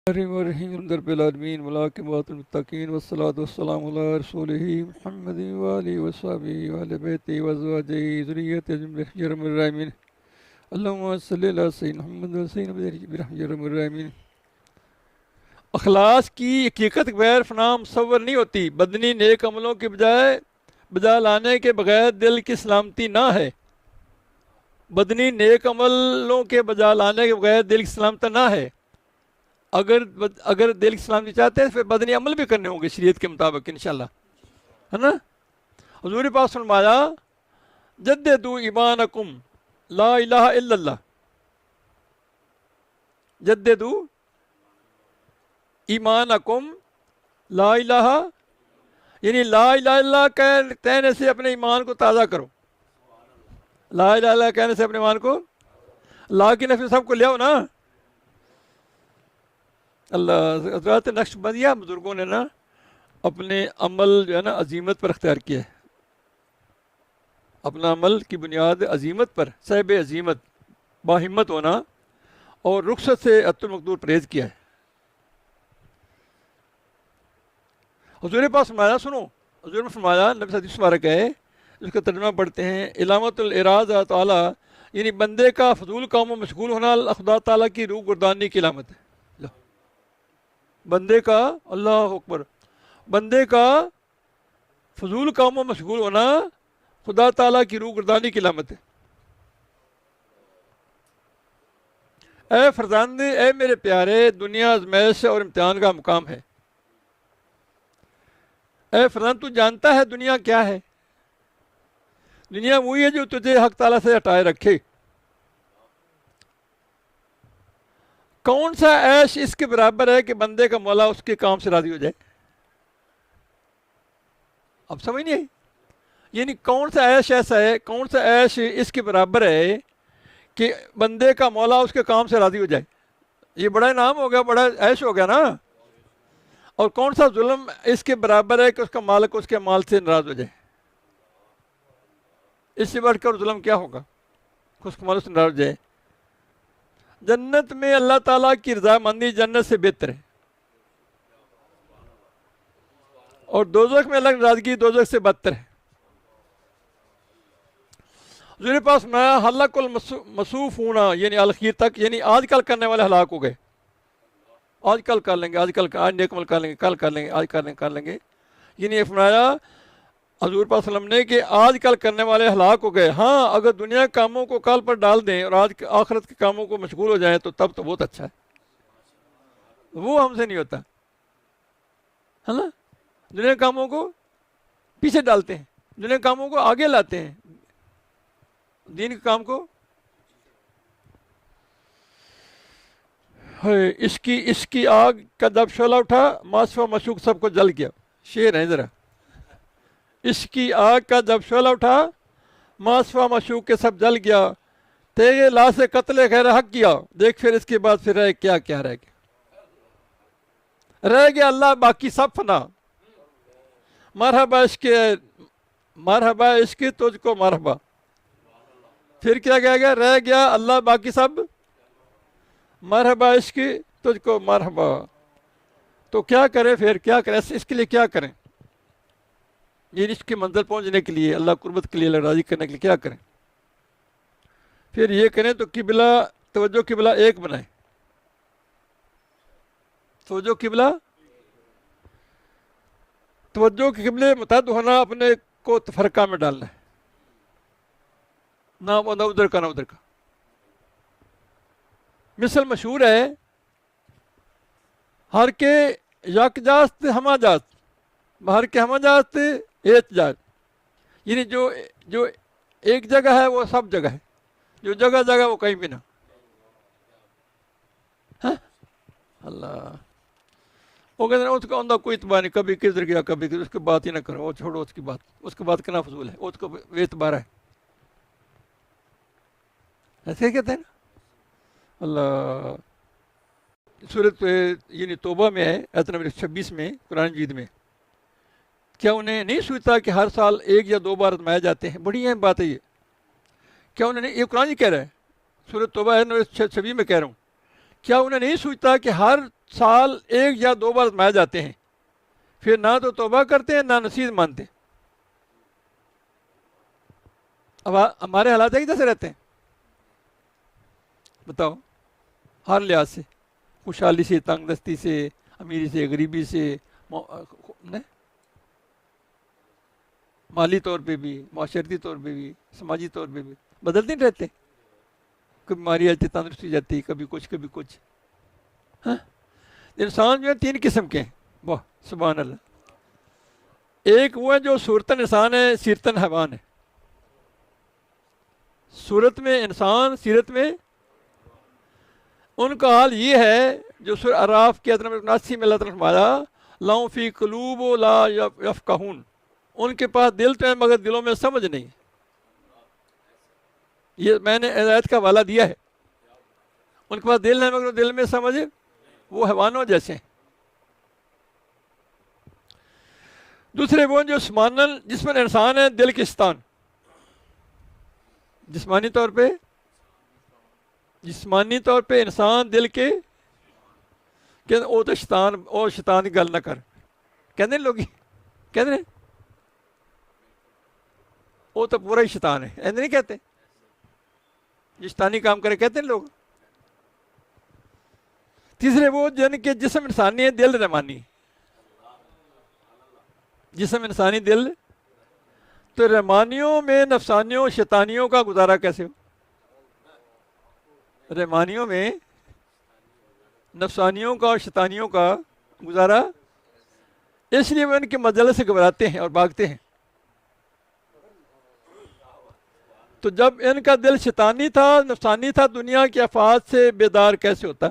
الرحیم رب العالمین والعاقبۃ للمتقین والصلاۃ والسلام علی رسولہ محمد وآلہ وصحبہ وآل بیتہ وازواجہ ذریتہ برحمتہ یا ارحم الراحمین اللہم صلی علی سیدنا محمد وسلم برحمتہ یا ارحم الراحمین۔ اخلاص کی حقیقت بغیر فنا مصور نہیں ہوتی۔ بدنی نیک عملوں کے بجا لانے کے بغیر دل کی سلامتی نہ ہے۔ بدنی نیک عملوں کے بجا لانے کے بغیر دل کی سلامتی نہ ہے۔ اگر دل کی سلامتی چاہتے ہیں پھر بدنی عمل بھی کرنے ہوں گے شریعت کے مطابق انشاءاللہ، ہے نا۔ حضور پاک فرمایا جددوا ایمانکم لا الہ الا اللہ، جددوا ایمانکم لا الہ، یعنی لا الہ الا اللہ کہنے سے اپنے ایمان کو تازہ کرو۔ لا الہ الا اللہ کہنے سے اپنے ایمان کو، لا کی نفی سب کو لے آؤ نا۔ اللہ حضرات نقش بندیہ بزرگوں نے نا اپنے عمل جو ہے نا عظیمت پر اختیار کیا ہے، اپنا عمل کی بنیاد عظیمت پر، صاحب عظیمت باہمت ہونا اور رخصت سے عط المقدور پرہیز کیا ہے۔ حضور پاک فرمایا، سنو، حضور نے فرمایا، نبی حدیث مبارک ہے جس کا ترجمہ پڑھتے ہیں، علامت الاعراض تعالیٰ، یعنی بندے کا فضول کاموں میں مشغول ہونا خدا تعالیٰ کی روح گردانی کی علامت ہے۔ بندے کا، اللہ اکبر، بندے کا فضول کاموں میں مشغول ہونا خدا تعالیٰ کی روح گردانی کی علامت ہے۔ اے فرزند، اے میرے پیارے، دنیا آزمائش اور امتحان کا مقام ہے۔ اے فرزند، تو جانتا ہے دنیا کیا ہے؟ دنیا وہی ہے جو تجھے حق تعالیٰ سے ہٹائے رکھے۔ کون سا عیش اس کے برابر ہے کہ بندے کا مولا اس کے کام سے راضی ہو جائے؟ اب سمجھ نہیں آئی؟ یعنی کون سا عیش ایسا ہے، کون سا عیش اس کے برابر ہے کہ بندے کا مولا اس کے کام سے راضی ہو جائے؟ یہ بڑا انعام ہو گیا، بڑا عیش ہو گیا نا۔ اور کون سا ظلم اس کے برابر ہے کہ اس کا مالک اس کے مال سے ناراض ہو جائے؟ اس سے بڑھ کر ظلم کیا ہوگا کہ اس کے مالک سے ناراض ہو جائے؟ جنت میں اللہ تعالیٰ کی رضامندی جنت سے بہتر ہے، اور دوزخ میں اللہ کی ناراضگی دوزخ سے بدتر ہے۔ حضور پاس میں ہلاک المصوف ہونا، یعنی الخیر تک، یعنی آج کل کرنے والے ہلاک ہو گئے۔ آج کل کر لیں گے، آج نیک عمل کر لیں گے، کل کر لیں گے، آج کر لیں گے، یعنی یہ فرمایا حضور پاک صلی اللہ علیہ وسلم نے کہ آج کل کرنے والے ہلاک ہو گئے۔ ہاں، اگر دنیا کے کاموں کو کل پر ڈال دیں اور آج آخرت کے کاموں کو مشغول ہو جائیں تو تب تو بہت اچھا ہے۔ وہ ہم سے نہیں ہوتا، ہے نا۔ دنیا کے کاموں کو پیچھے ڈالتے ہیں، دنیا کے کاموں کو آگے لاتے ہیں، دین کے کام کو۔ اس کی آگ کا جب شعلہ اٹھا، ماسفہ مشوق سب کو جل گیا۔ شعر ہے ذرا، اس کی آگ کا جب شعلہ اٹھا، ماسفہ مشوق کے سب جل گیا، تیرے لا سے قتل غیر حق کیا، دیکھ پھر اس کے بعد پھر رہ کیا رہ گیا اللہ باقی سب فنا۔ مرحبا عشق تجھ کو مرحبا، پھر کیا کہہ گیا؟ رہ گیا اللہ باقی سب، مرحبا عشق تجھ کو مرحبا۔ تو کیا کریں پھر، کیا کریں اس کے لیے، کیا کریں؟ یہ اس کی منزل پہنچنے کے لیے، اللہ قربت کے لیے، اللہ راضی کرنے کے لیے کیا کریں؟ پھر یہ کریں تو قبلہ، توجہ قبلہ ایک بنائیں، توجہ قبلہ، توجہ کے قبلے متعدد ہونا، اپنے کو تفرقہ میں ڈالنا ہے، نہ ادھر کا نہ ادھر کا۔ مثل مشہور ہے، ہر کے یک جاست ہما جاست، ہر کے ہما جاست احتجاج، یعنی جو ایک جگہ ہے وہ سب جگہ ہے، جو جگہ وہ کہیں بھی نہ۔ اللہ، وہ کہتے ہیں اس کا اندر کوئی اعتبار نہیں، کبھی کدھر گیا کبھی کدھر، اس کی بات ہی نہ کرو، وہ چھوڑو اس کی بات کرنا فضول ہے، اس کو بے اعتبار ہے، ایسے کہتے ہیں نا۔ اللہ، سورۃ یعنی توبہ میں ہے، آیت نمبر 26 میں قرآن مجید میں، کیا انہیں نہیں سوچتا کہ ہر سال ایک یا دو بار آزمائے جاتے ہیں؟ بڑی اہم بات ہے یہ۔ کیا انہیں نہیں، یہ قرآن ہی کہہ رہا ہے، سورۃ توبہ ہے 26 میں کہہ رہا ہوں، کیا انہیں نہیں سوچتا کہ ہر سال 1 یا 2 بار آزمائے جاتے ہیں، پھر نہ تو توبہ کرتے ہیں نہ نصیحت مانتے۔ اب ہمارے حالات ایک جیسے رہتے ہیں؟ بتاؤ، ہر لحاظ سے، خوشحالی سے، تنگ دستی سے، امیری سے، غریبی سے، مالی طور پہ بھی، معاشرتی طور پہ بھی، سماجی طور پہ بھی بدلتے نہیں رہتے۔ کبھی بیماری آتی، تندرستی جاتی، کبھی کچھ کبھی کچھ۔ ہاں، انسان جو ہے 3 قسم کے ہیں، واہ سبحان اللہ۔ ایک وہ ہے جو صورتاً انسان ہے، سیرتاً حیوان ہے۔ صورت میں انسان، سیرت میں ان کا حال یہ ہے جو سورہ اعراف کے 79 میں اللہ تعالیٰ نے فرمایا لَهُمْ فِي قُلُوبٌ لَا يَفْقَهُونَ، ان کے پاس دل تو ہے مگر دلوں میں سمجھ نہیں۔ یہ میں نے آیت کا حوالہ دیا ہے، ان کے پاس دل ہے مگر دل میں سمجھ، وہ حیوانوں جیسے ہیں۔ دوسرے وہ جو جسم انسان ہے، دل کے شیطان، جسمانی طور پہ انسان دل کے کہ او تو شیطان، او شیطان کی گل نہ کر، کہتے ہیں لوگ، کہتے ہیں وہ تو پورا ہی شیطان ہے، ایسے نہیں کہتے؟ جو شیطانی کام کرے کہتے ہیں لوگ۔ تیسرے وہ جن کے جسم انسانی ہے، دل رحمانی، جسم انسانی دل، تو رحمانیوں میں نفسانیوں شیطانیوں کا گزارا کیسے ہو؟ رحمانیوں میں نفسانیوں کا اور شیطانیوں کا گزارا اس لیے وہ ان کے مجلس سے گھبراتے ہیں اور بھاگتے ہیں۔ تو جب ان کا دل شیطانی تھا، نفسانی تھا، دنیا کے افات سے بیدار کیسے ہوتا؟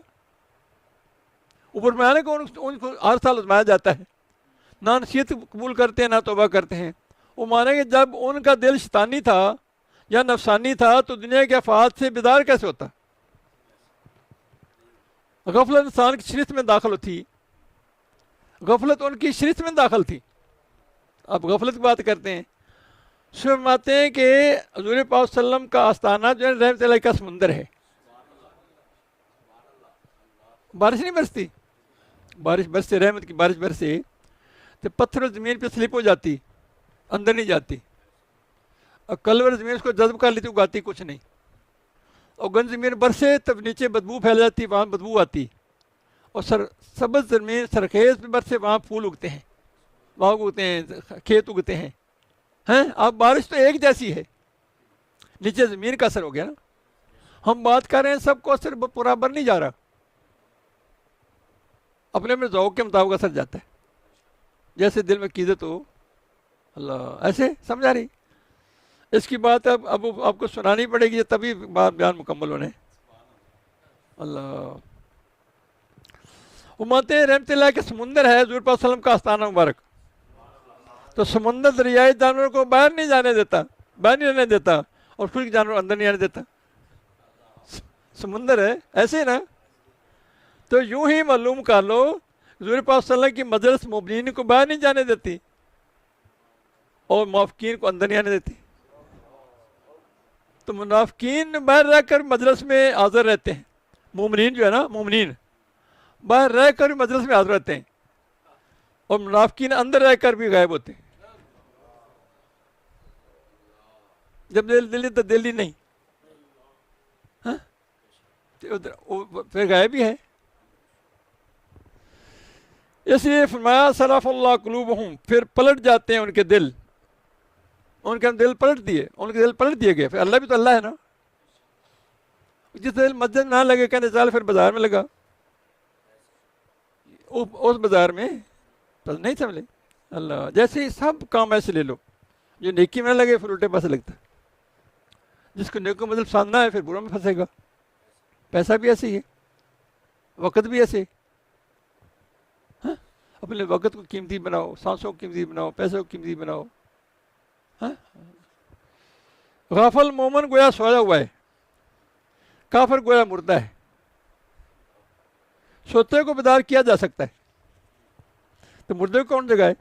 اوپر میں آنے کو ان کو ہر سال آزمایا جاتا ہے، نہ نصیحت قبول کرتے ہیں نہ توبہ کرتے ہیں۔ وہ مانے کہ جب ان کا دل شیطانی تھا یا نفسانی تھا تو دنیا کے افات سے بیدار کیسے ہوتا؟ غفلت انسان کی شریعت میں داخل ہوتی، غفلت ان کی شریعت میں داخل تھی۔ اب غفلت کی بات کرتے ہیں، فرماتے ہیں کہ حضور پاک صلی اللہ علیہ وسلم کا آستانہ جو ہے رحمت اللہ کا سمندر ہے۔ بارش نہیں برستی، بارش برسے، رحمت کی بارش برسے تو پتھر زمین پہ سلپ ہو جاتی، اندر نہیں جاتی، اور کلور زمین اس کو جذب کر لیتی، اگاتی کچھ نہیں۔ اور گند زمین برسے تب نیچے بدبو پھیل جاتی، وہاں بدبو آتی، اور سبز زمین سرخیز پہ برسے وہاں پھول اگتے ہیں، وہاں اگتے ہیں، کھیت اگتے ہیں۔ اب بارش تو ایک جیسی ہے، نیچے زمین کا اثر ہو گیا نا۔ ہم بات کر رہے ہیں سب کو اثر برابر نہیں جا رہا، اپنے میں ذوق کے مطابق اثر جاتا ہے، جیسے دل میں عقیدت ہو، اللہ ایسے سمجھا رہی۔ اس کی بات اب آپ کو سنانی پڑے گی تبھی بات بیان مکمل ہونے۔ اللہ وہ مانتے ہیں رحمت اللہ کے سمندر ہے حضور پاک صلی اللہ علیہ وسلم کا آستانہ مبارک، تو سمندر دریائے جانوروں کو باہر نہیں جانے دیتا، باہر نہیں رہنے دیتا، اور خشک جانور اندر نہیں آنے دیتا۔ سمندر ہے ایسے نا، تو یوں ہی معلوم کر لو حضور پاک صلی اللہ علیہ وسلم کی مجلس مومنین کو باہر نہیں جانے دیتی اور منافقین کو اندر نہیں آنے دیتی۔ تو منافقین باہر رہ کر مجلس میں حاضر رہتے ہیں، مومنین جو ہے نا، مومنین باہر رہ کر مجلس میں حاضر رہتے ہیں، اور منافقین اندر رہ کر بھی غائب ہوتے ہیں۔ جب دلی تو دلی نہیں، پھر غائب بھی ہے۔ اس لیے فرمایا صرف اللہ قلوبہم، پھر پلٹ جاتے ہیں ان کے دل، ان کے دل پلٹ دیے، ان کے دل پلٹ دیے گئے۔ پھر اللہ بھی تو اللہ ہے نا، جس دل مسجد نہ لگے کہتے چل پھر بازار میں لگا، اس بازار میں نہیں سمجھے اللہ۔ جیسے ہی سب کام ایسے لے لو، جو نیکی میں نہ لگے پھر الٹے پاسے لگتا ہے، جس کو نیکی مطلب پسند نہ ہے پھر برا میں پھنسے گا۔ پیسہ بھی ایسے ہی ہے، وقت بھی ایسے، اپنے وقت کو قیمتی بناؤ، سانسوں کو قیمتی بناؤ، پیسوں کو قیمتی بناؤ۔ غافل مومن گویا سویا ہوا ہے، کافر گویا مردہ ہے۔ سوتے کو بیدار کیا جا سکتا ہے، تو مردے کو کون جگائے؟